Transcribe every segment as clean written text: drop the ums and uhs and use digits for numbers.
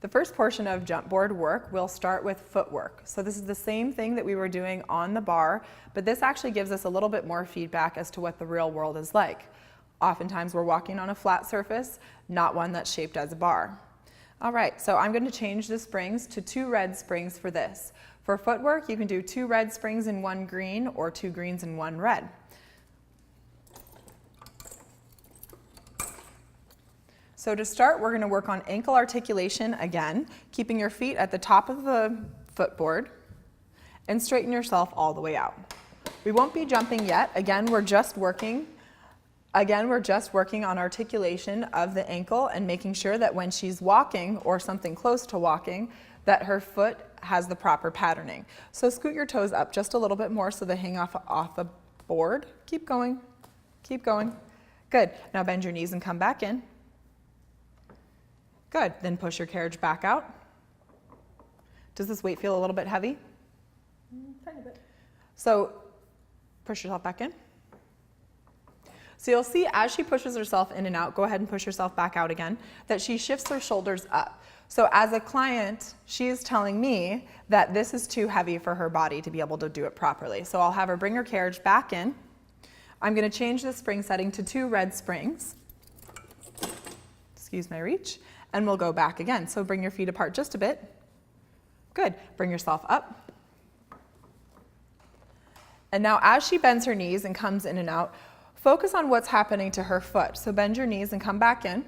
The first portion of jump board work will start with footwork. So this is the same thing that we were doing on the bar, but this actually gives us a little bit more feedback as to what the real world is like. Oftentimes we're walking on a flat surface, not one that's shaped as a bar. All right, so I'm going to change the springs to 2 red springs for this. For footwork, you can do 2 red springs and 1 green, or 2 greens and 1 red. So to start, we're going to work on ankle articulation again, keeping your feet at the top of the footboard, and straighten yourself all the way out. We won't be jumping yet. Again, we're just working on articulation of the ankle and making sure that when she's walking or something close to walking, that her foot has the proper patterning. So scoot your toes up just a little bit more so they hang off the board. Keep going, keep going. Good. Now bend your knees and come back in. Good. Then push your carriage back out. Does this weight feel a little bit heavy? Tiny bit. So push yourself back in. So you'll see as she pushes herself in and out, go ahead and push yourself back out again, that she shifts her shoulders up. So as a client, she is telling me that this is too heavy for her body to be able to do it properly. So I'll have her bring her carriage back in. I'm going to change the spring setting to 2 red springs. Excuse my reach. And we'll go back again. So bring your feet apart just a bit. Good. Bring yourself up. And now as she bends her knees and comes in and out, focus on what's happening to her foot. So bend your knees and come back in.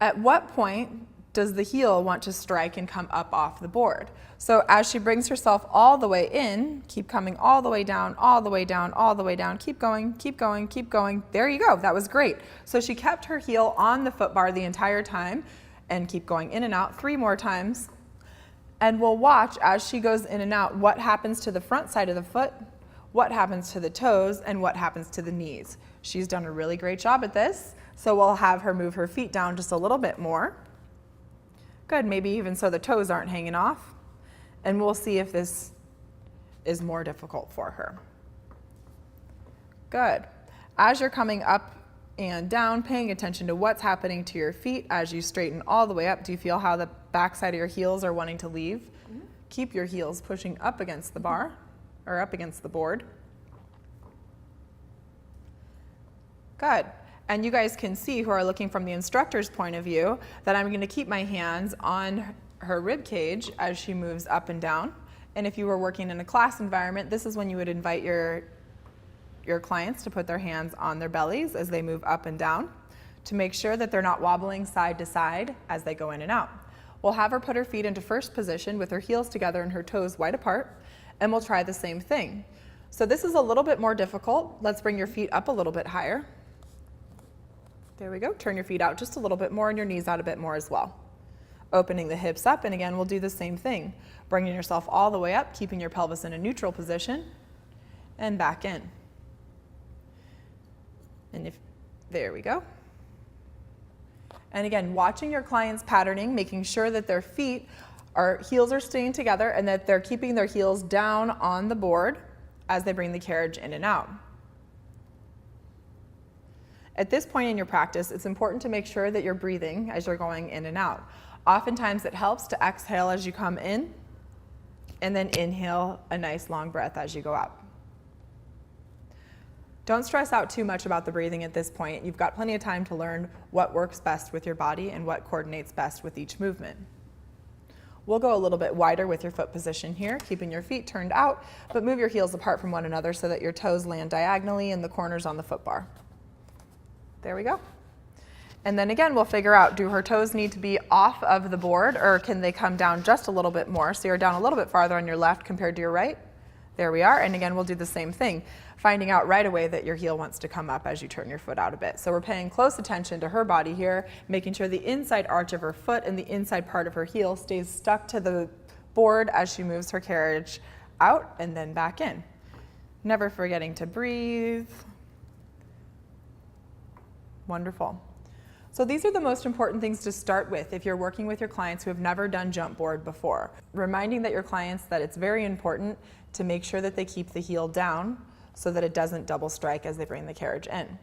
At what point does the heel want to strike and come up off the board? So as she brings herself all the way in, keep coming all the way down, all the way down, all the way down. Keep going, keep going, keep going. There you go. That was great. So she kept her heel on the foot bar the entire time, and keep going in and out 3 more times. And we'll watch as she goes in and out what happens to the front side of the foot, what happens to the toes, and what happens to the knees. She's done a really great job at this, so we'll have her move her feet down just a little bit more. Good, maybe even so the toes aren't hanging off. And we'll see if this is more difficult for her. Good. As you're coming up and down, paying attention to what's happening to your feet as you straighten all the way up, do you feel how the back side of your heels are wanting to leave? Mm-hmm. Keep your heels pushing up against the bar, or up against the board. Good. And you guys can see, who are looking from the instructor's point of view, that I'm going to keep my hands on her rib cage as she moves up and down. And if you were working in a class environment, this is when you would invite your clients to put their hands on their bellies as they move up and down to make sure that they're not wobbling side to side as they go in and out. We'll have her put her feet into first position with her heels together and her toes wide apart, and we'll try the same thing. So this is a little bit more difficult. Let's bring your feet up a little bit higher. There we go. Turn your feet out just a little bit more and your knees out a bit more as well. Opening the hips up, and again, we'll do the same thing. Bringing yourself all the way up, keeping your pelvis in a neutral position, and back in. And there we go. And again, watching your clients' patterning, making sure that their heels are staying together and that they're keeping their heels down on the board as they bring the carriage in and out. At this point in your practice, it's important to make sure that you're breathing as you're going in and out. Oftentimes it helps to exhale as you come in, and then inhale a nice long breath as you go out. Don't stress out too much about the breathing at this point. You've got plenty of time to learn what works best with your body and what coordinates best with each movement. We'll go a little bit wider with your foot position here, keeping your feet turned out, but move your heels apart from one another so that your toes land diagonally in the corners on the foot bar. There we go. And then again, we'll figure out, do her toes need to be off of the board, or can they come down just a little bit more? So you're down a little bit farther on your left compared to your right. There we are. And again, we'll do the same thing, finding out right away that your heel wants to come up as you turn your foot out a bit. So we're paying close attention to her body here, making sure the inside arch of her foot and the inside part of her heel stays stuck to the board as she moves her carriage out and then back in. Never forgetting to breathe. Wonderful. So these are the most important things to start with if you're working with your clients who have never done jump board before. Reminding your clients that it's very important to make sure that they keep the heel down so that it doesn't double strike as they bring the carriage in.